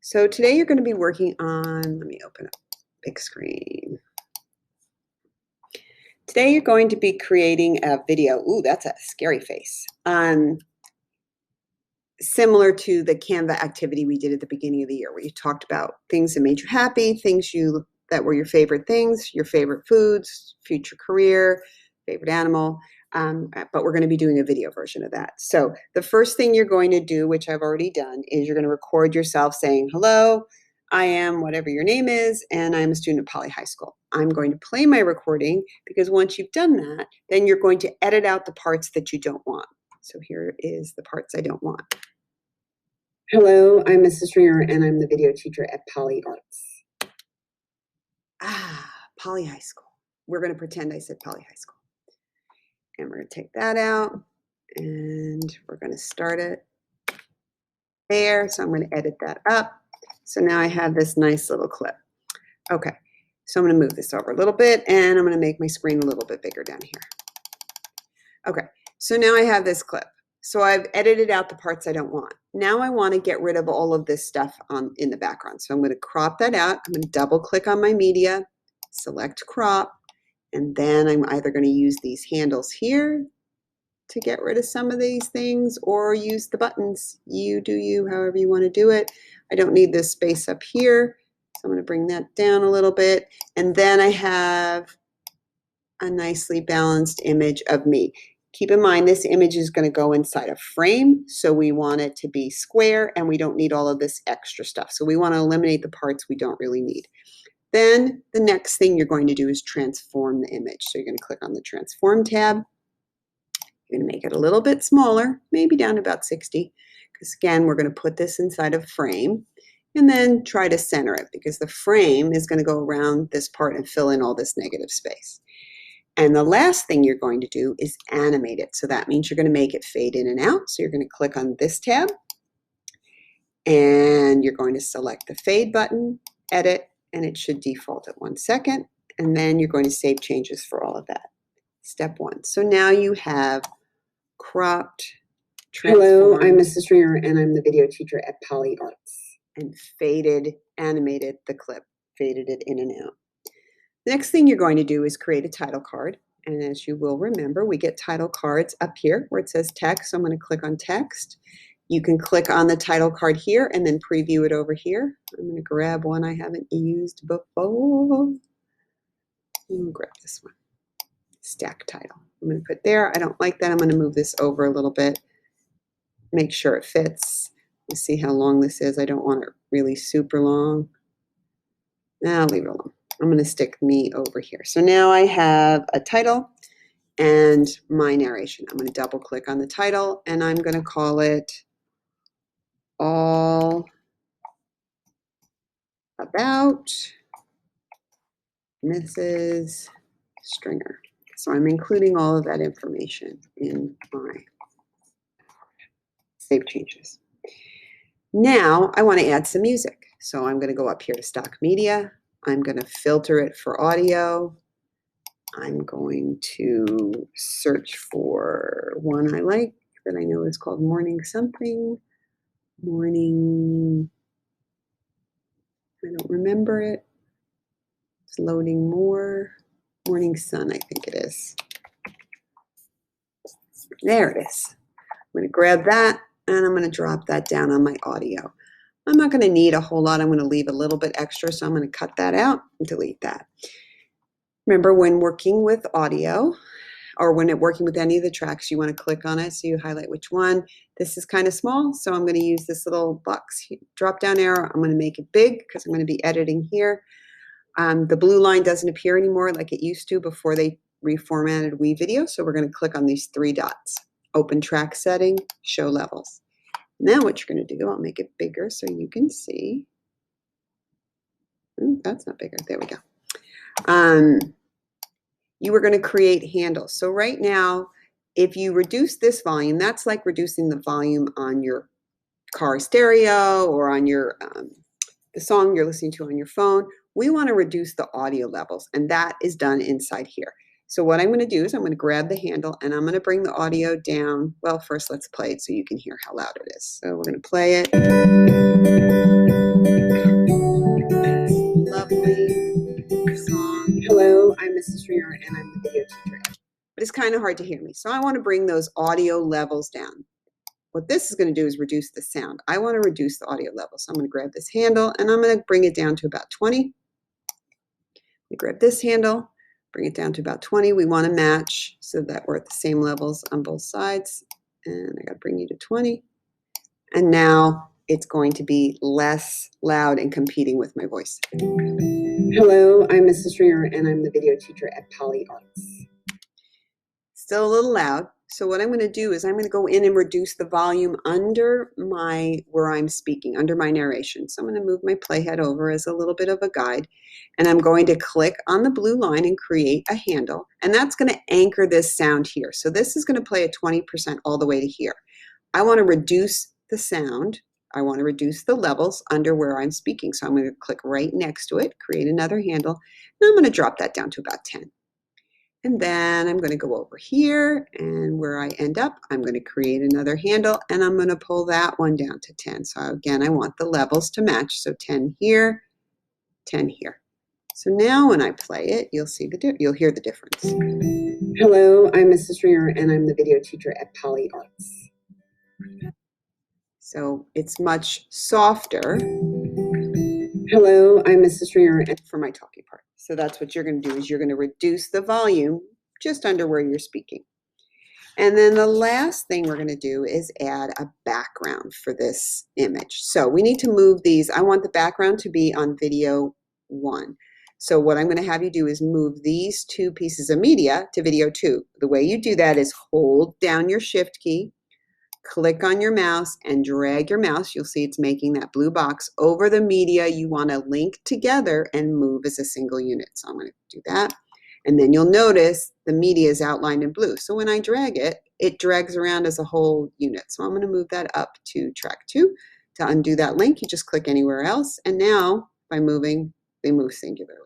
So today you're going to be working on, let me open up big screen. Today you're going to be creating a video. Ooh, that's a scary face. Similar to the Canva activity we did at the beginning of the year, where you talked about things that made you happy, that were your favorite things, your favorite foods, future career, favorite animal. But we're going to be doing a video version of that. So the first thing you're going to do, which I've already done, is you're going to record yourself saying, hello, I am whatever your name is, and I'm a student at Poly High School. I'm going to play my recording because once you've done that, then you're going to edit out the parts that you don't want. So here is the parts I don't want. Hello, I'm Mrs. Stringer, and I'm the video teacher at Poly Arts. Poly High School. We're going to pretend I said Poly High School. And we're going to take that out, and we're going to start it there. So I'm going to edit that up. So now I have this nice little clip. Okay, so I'm going to move this over a little bit, and I'm going to make my screen a little bit bigger down here. Okay, so now I have this clip. So I've edited out the parts I don't want. Now I want to get rid of all of this stuff in the background. So I'm going to crop that out. I'm going to double click on my media, select crop, and then I'm either going to use these handles here to get rid of some of these things or use the buttons. You do you, however you want to do it. I don't need this space up here, so I'm going to bring that down a little bit. And then I have a nicely balanced image of me. Keep in mind, this image is going to go inside a frame, so we want it to be square, and we don't need all of this extra stuff. So we want to eliminate the parts we don't really need. Then the next thing you're going to do is transform the image. So you're going to click on the Transform tab. You're going to make it a little bit smaller, maybe down to about 60, because again, we're going to put this inside a frame, and then try to center it, because the frame is going to go around this part and fill in all this negative space. And the last thing you're going to do is animate it. So that means you're going to make it fade in and out. So you're going to click on this tab, and you're going to select the fade button, edit, and it should default at 1 second. And then you're going to save changes for all of that. Step 1. So now you have cropped, hello, I'm Mrs. Stringer, and I'm the video teacher at Poly Arts. And animated the clip, faded it in and out. The next thing you're going to do is create a title card. And as you will remember, we get title cards up here where it says text. So I'm going to click on text. You can click on the title card here and then preview it over here. I'm going to grab one I haven't used before. I'm going to grab this one. Stack title. I'm going to put there. I don't like that. I'm going to move this over a little bit. Make sure it fits. Let's see how long this is. I don't want it really super long. I'll leave it alone. I'm going to stick me over here. So now I have a title and my narration. I'm going to double click on the title, and I'm going to call it All About Mrs. Stringer. So I'm including all of that information in my save changes. Now I want to add some music. So I'm going to go up here to stock media. I'm going to filter it for audio. I'm going to search for one I like that I know is called Morning Something. Morning, I don't remember it. It's loading more. Morning Sun, I think it is. There it is. I'm going to grab that, and I'm going to drop that down on my audio. I'm not going to need a whole lot. I'm going to leave a little bit extra, so I'm going to cut that out and delete that. Remember, when working with audio, or when working with any of the tracks, you want to click on it so you highlight which one. This is kind of small, so I'm going to use this little box drop-down arrow. I'm going to make it big because I'm going to be editing here. The blue line doesn't appear anymore like it used to before they reformatted WeVideo, so we're going to click on these 3 dots. Open track setting, show levels. Now what you're going to do, I'll make it bigger so you can see. Ooh, that's not bigger. There we go. You are going to create handles. So right now, if you reduce this volume, that's like reducing the volume on your car stereo or on your the song you're listening to on your phone. We want to reduce the audio levels, and that is done inside here. So what I'm going to do is I'm going to grab the handle and I'm going to bring the audio down. Well, first let's play it so you can hear how loud it is. So we're going to play it. Lovely song. Hello, I'm Mrs. Stringer and I'm the video teacher. But it's kind of hard to hear me. So I want to bring those audio levels down. What this is going to do is reduce the sound. I want to reduce the audio level. So I'm going to grab this handle and I'm going to bring it down to about 20. We grab this handle, bring it down to about 20. We want to match so that we're at the same levels on both sides. And I got to bring you to 20. And now it's going to be less loud and competing with my voice. Hello, I'm Mrs. Stringer and I'm the video teacher at Poly Arts. Still a little loud. So what I'm going to do is I'm going to go in and reduce the volume under where I'm speaking, under my narration. So I'm going to move my playhead over as a little bit of a guide. And I'm going to click on the blue line and create a handle. And that's going to anchor this sound here. So this is going to play at 20% all the way to here. I want to reduce the sound. I want to reduce the levels under where I'm speaking. So I'm going to click right next to it, create another handle, and I'm going to drop that down to about 10. And then I'm going to go over here, and where I end up, I'm going to create another handle, and I'm going to pull that one down to 10. So again, I want the levels to match. So 10 here, 10 here. So now when I play it, you'll hear the difference. Hello, I'm Mrs. Stringer, and I'm the video teacher at Poly Arts. So it's much softer. Hello, I'm Mrs. Stringer for my talking part. So that's what you're going to do is you're going to reduce the volume just under where you're speaking. And then the last thing we're going to do is add a background for this image. So we need to move these. I want the background to be on video 1. So what I'm going to have you do is move these 2 pieces of media to video 2. The way you do that is hold down your shift key, click on your mouse and drag your mouse. You'll see it's making that blue box over the media you want to link together and move as a single unit. So I'm going to do that. And then you'll notice the media is outlined in blue. So when I drag it, it drags around as a whole unit. So I'm going to move that up to track 2. To undo that link, you just click anywhere else. And now by moving, they move singularly.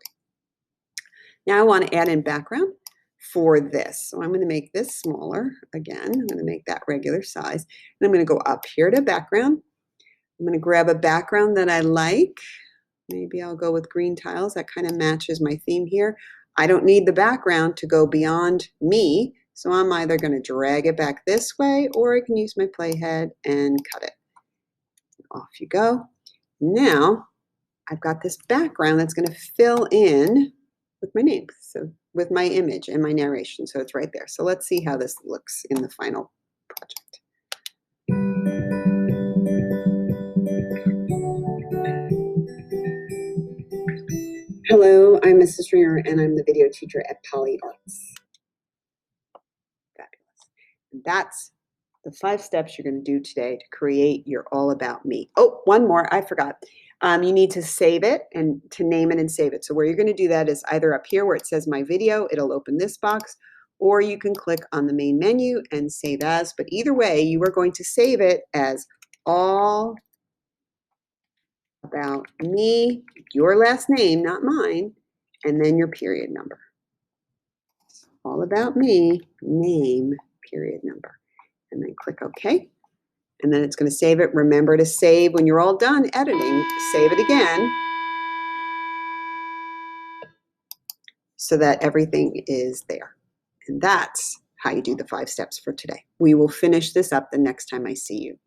Now I want to add in background for this. So I'm going to make this smaller again. I'm going to make that regular size. And I'm going to go up here to background. I'm going to grab a background that I like. Maybe I'll go with green tiles. That kind of matches my theme here. I don't need the background to go beyond me. So I'm either going to drag it back this way or I can use my playhead and cut it. Off you go. Now I've got this background that's going to fill in with my name. So with my image and my narration. So it's right there. So let's see how this looks in the final project. Hello, I'm Mrs. Stringer and I'm the video teacher at Poly Arts. Fabulous. That's the 5 steps you're going to do today to create your All About Me. Oh, one more, I forgot. You need to save it and to name it and save it. So where you're going to do that is either up here where it says My Video, it'll open this box, or you can click on the main menu and save as. But either way, you are going to save it as All About Me, your last name, not mine, and then your period number. All About Me, name, period number. And then click OK. And then it's going to save it. Remember to save when you're all done editing. Save it again so that everything is there. And that's how you do the 5 steps for today. We will finish this up the next time I see you.